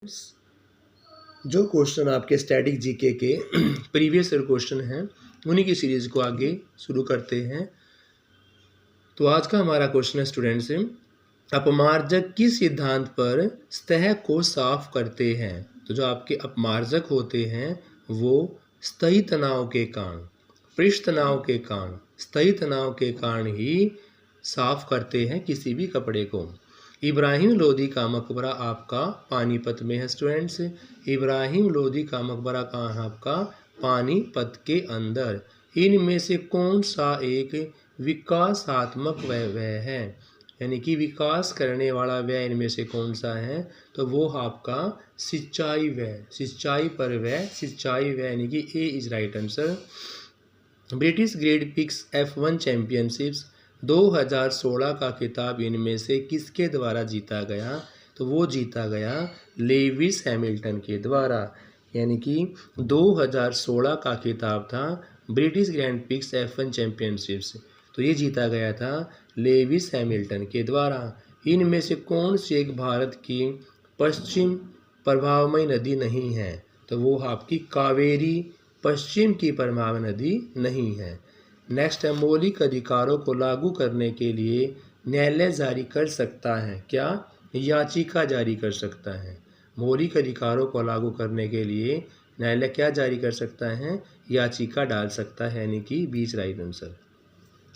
Students, जो question आपके static GK के प्रीवियस ईयर क्वेश्चन हैं उन्हीं की सीरीज को आगे शुरू करते हैं। तो आज का हमारा क्वेश्चन है स्टूडेंट्स, अपमार्जक किस सिद्धांत पर सतह को साफ करते हैं। तो जो आपके अपमार्जक होते हैं वो स्थायी तनाव के कारण, पृष्ठ तनाव के कारण, स्थायी तनाव के कारण ही साफ करते हैं किसी भी कपड़े को। इब्राहिम लोदी का मकबरा आपका पानीपत में है स्टूडेंट्स। इब्राहिम लोदी का मकबरा कहाँ है आपका? पानीपत के अंदर। इनमें से कौन सा एक विकासात्मक व्यय है, यानी कि विकास करने वाला व्यय इनमें से कौन सा है? तो वो आपका सिंचाई व्यय, सिंचाई पर व्यय, सिंचाई व्यय यानी कि A is right answer. British Grand Prix F1 championships 2016 का खिताब इनमें से किसके द्वारा जीता गया? तो वो जीता गया लेविस हैमिल्टन के द्वारा, यानी कि 2016 का खिताब था British grand pics F1 championships, तो ये जीता गया था लेविस हैमिल्टन के द्वारा। इनमें से कौन सी एक भारत की पश्चिम प्रवाहमयी नदी नहीं है? तो वो आपकी कावेरी पश्चिम की प्रवाहमयी नदी नहीं है। नेक्स्ट है, मौलिक अधिकारों को लागू करने के लिए न्यायालय जारी कर सकता है क्या? याचिका जारी कर सकता है। मौलिक अधिकारों को लागू करने के लिए न्यायालय क्या जारी कर सकता है? याचिका डाल सकता है, यानी कि बीच राइट आंसर।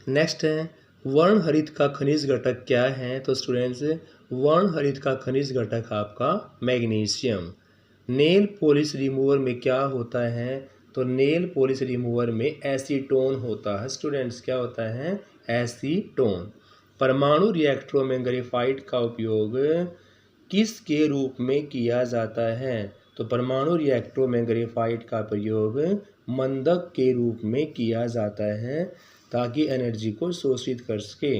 नेक्स्ट है, वर्णहरित का खनिज घटक क्या है? तो स्टूडेंट्स, वर्णहरित का खनिज घटक आपका मैग्नीशियम। नेल पॉलिश रिमूवर में क्या होता है? तो नेल पॉलिश रिमूवर में एसीटोन होता है स्टूडेंट्स। क्या होता है? एसीटोन। परमाणु रिएक्टरों में ग्रेफाइट का उपयोग किसके रूप में किया जाता है? तो परमाणु रिएक्टरों में ग्रेफाइट का प्रयोग मंदक के रूप में किया जाता है ताकि एनर्जी को शोषित कर सके।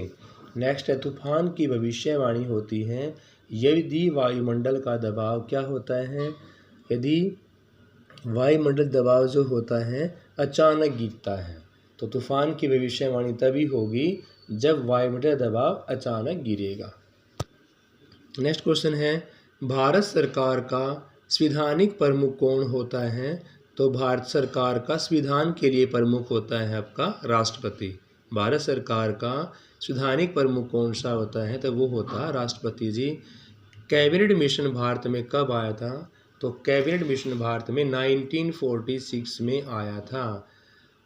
नेक्स्ट है, तूफान की भविष्यवाणी होती है यदि वायुमंडल का दबाव क्या होता है? यदि वायुमंडल दबाव जो होता है अचानक गिरता है, तो तूफान की भविष्यवाणी तभी होगी जब वायुमंडल दबाव अचानक गिरेगा। नेक्स्ट क्वेश्चन है, भारत सरकार का संवैधानिक प्रमुख कौन होता है? तो भारत सरकार का संविधान के लिए प्रमुख होता है आपका राष्ट्रपति। भारत सरकार का संवैधानिक प्रमुख कौन सा होता है? तो वो होता है राष्ट्रपति जी। कैबिनेट मिशन भारत में कब आया था? तो कैबिनेट मिशन भारत में 1946 में आया था।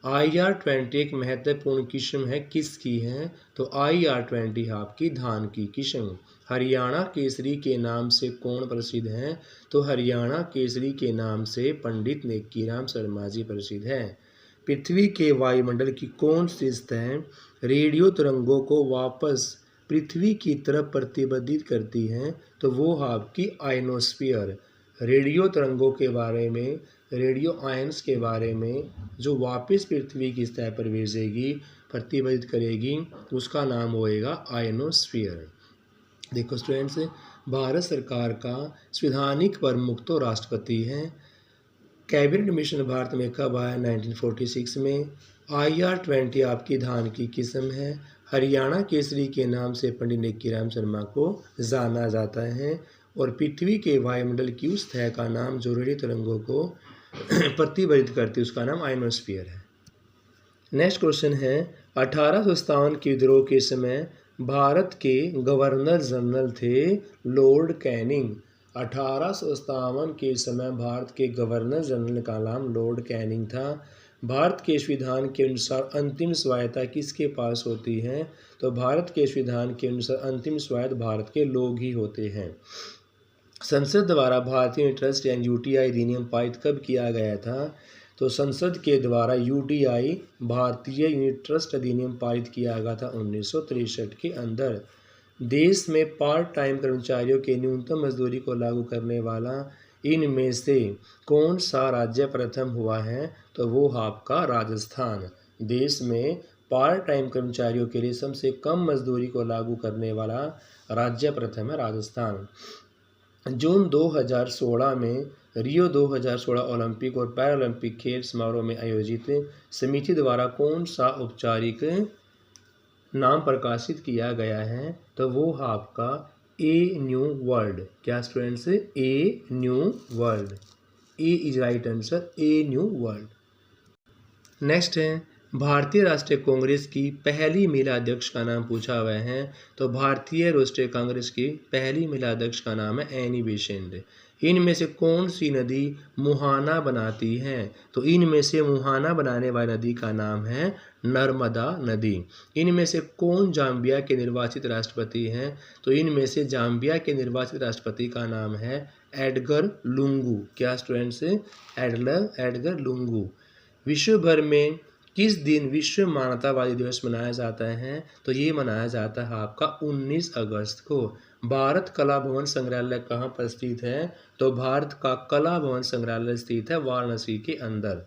IR-20 एक महत्वपूर्ण किस्म है, किसकी है? तो IR-20 आपकी धान की किस्म। हरियाणा केसरी के नाम से कौन प्रसिद्ध है? तो हरियाणा केसरी के नाम से पंडित नेक्कीराम शर्मा जी प्रसिद्ध है। पृथ्वी के वायुमंडल की कौन सी सतह रेडियो तरंगों को वापस पृथ्वी की तरफ प्रतिबंधित करती है? तो वो आपकी आयनोस्फीयर। रेडियो तरंगों के बारे में, रेडियो आयंस के बारे में जो वापस पृथ्वी की सतह पर भेजेगी, प्रतिबंधित करेगी, उसका नाम होएगा आयनोस्फीयर। देखो स्टूडेंट्स, भारत सरकार का संवैधानिक प्रमुख तो राष्ट्रपति हैं। कैबिनेट मिशन भारत में कब आया? 1946 में। IR-20 आपकी धान की किस्म है। हरियाणा केसरी के नाम से पंडित नेक्कीराम शर्मा को जाना जाता है। और पृथ्वी के वायुमंडल की उस सतह का नाम जो रेडियो तरंगों को प्रतिबंधित करती है उसका नाम आयनोस्फीयर है। नेक्स्ट क्वेश्चन है, 1857 के विद्रोह के समय भारत के गवर्नर जनरल थे लॉर्ड कैनिंग। 1857 के समय भारत के गवर्नर जनरल का नाम लॉर्ड कैनिंग था। भारत के संविधान के अनुसार अंतिम स्वायत्तता किसके पास होती है? तो भारत के संविधान के अनुसार अंतिम स्वायत्त भारत के लोग ही होते हैं। संसद द्वारा भारतीय यूनिट ट्रस्ट यानी UTI अधिनियम पारित कब किया गया था? तो संसद के द्वारा UTI भारतीय यूनिट ट्रस्ट अधिनियम पारित किया गया था 1963 के अंदर। देश में पार्ट टाइम कर्मचारियों के न्यूनतम मजदूरी को लागू करने वाला इनमें से कौन सा राज्य प्रथम हुआ है? तो वो आपका राजस्थान। देश में पार्ट टाइम कर्मचारियों के लिए सबसे कम मजदूरी को लागू करने वाला राज्य प्रथम है राजस्थान। जून 2016 में रियो 2016 ओलंपिक और पैरालंपिक खेल समारोह में आयोजित समिति द्वारा कौन सा औपचारिक नाम प्रकाशित किया गया है? तो वो आपका ए न्यू वर्ल्ड। क्या students? A new world. A is right answer, a new world. Next है, भारतीय राष्ट्रीय कांग्रेस की पहली महिला अध्यक्ष का नाम पूछा हुआ है। तो भारतीय राष्ट्रीय कांग्रेस की पहली महिला अध्यक्ष का नाम है एनी बेसेंट। इनमें से कौन सी नदी मुहाना बनाती है? तो इनमें से मुहाना बनाने वाली नदी का नाम है नर्मदा नदी। इनमें से कौन जाम्बिया के निर्वाचित राष्ट्रपति हैं? तो इनमें से जाम्बिया के निर्वाचित राष्ट्रपति का नाम है एडगर लुंगू। क्या स्टूडेंट्स? Edgar Lungu. विश्व भर में किस दिन विश्व मानवतावादी दिवस मनाया जाता है? तो ये मनाया जाता है आपका 19 अगस्त को। भारत कला भवन संग्रहालय कहाँ पर स्थित है? तो भारत का कला भवन संग्रहालय स्थित है वाराणसी के अंदर।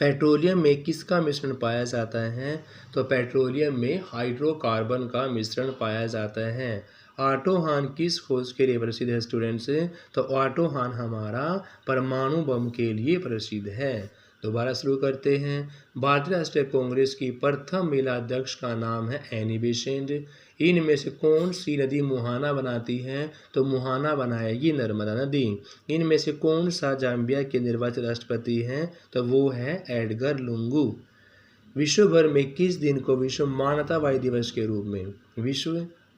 पेट्रोलियम में किसका मिश्रण पाया जाता है? तो पेट्रोलियम में हाइड्रोकार्बन का मिश्रण पाया जाता है। ऑटो हान किस खोज के लिए प्रसिद्ध है स्टूडेंट्स? तो ऑटो हान हमारा परमाणु बम के लिए प्रसिद्ध है। दोबारा शुरू करते हैं। भारतीय राष्ट्रीय कांग्रेस की प्रथम महिला अध्यक्ष का नाम है एनी बेसेंट। इनमें से कौन सी नदी मुहाना बनाती है? तो मुहाना बनाएगी नर्मदा नदी। इनमें से कौन सा जाम्बिया के निर्वाचित राष्ट्रपति हैं? तो वो है एडगर लुंगू। विश्व भर में किस दिन को विश्व मानवतावादी दिवस के रूप में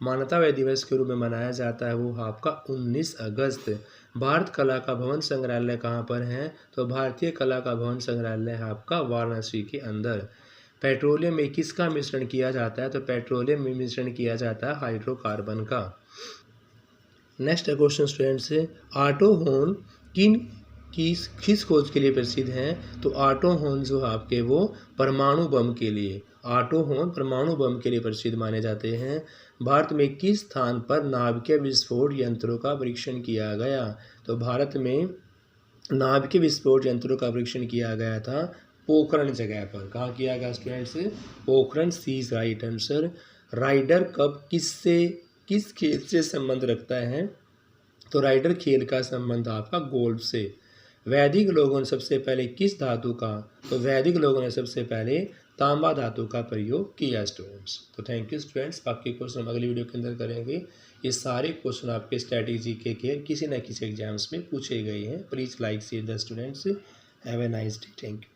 मानवतावादी दिवस के रूप में मनाया जाता है? वो आपका 19 अगस्त। भारत कला का भवन संग्रहालय कहाँ पर है? तो भारतीय कला का भवन संग्रहालय है आपका वाराणसी के अंदर। पेट्रोलियम में किसका मिश्रण किया जाता है? तो पेट्रोलियम में मिश्रण किया जाता है हाइड्रोकार्बन का। नेक्स्ट क्वेश्चन स्टूडेंट्स है, ऑटो हॉर्न किस खोज के लिए प्रसिद्ध हैं? तो ऑटो हॉर्न जो आपके वो परमाणु बम के लिए, ऑटो हॉर्न परमाणु बम के लिए प्रसिद्ध माने जाते हैं। भारत में किस स्थान पर नाभिकीय विस्फोट यंत्रों का परीक्षण किया गया? तो भारत में नाभिकीय विस्फोट यंत्रों का परीक्षण किया गया था पोखरण जगह पर। कहाँ किया गया students? Pokhran, C is right answer. Ryder Cup किस खेल से संबंध रखता है? तो राइडर खेल का संबंध आपका गोल्फ से। वैदिक लोगों ने सबसे पहले किस धातु का? तो वैदिक लोगों ने सबसे पहले तांबा धातु का प्रयोग किया स्टूडेंट्स। तो थैंक यू स्टूडेंट्स, बाकी क्वेश्चन हम अगली वीडियो के अंदर करेंगे। ये सारे क्वेश्चन आपके स्ट्रैटेजी के किसी न किसी एग्जाम्स में पूछे गए हैं। Please like share the students. Have a nice day. Thank you.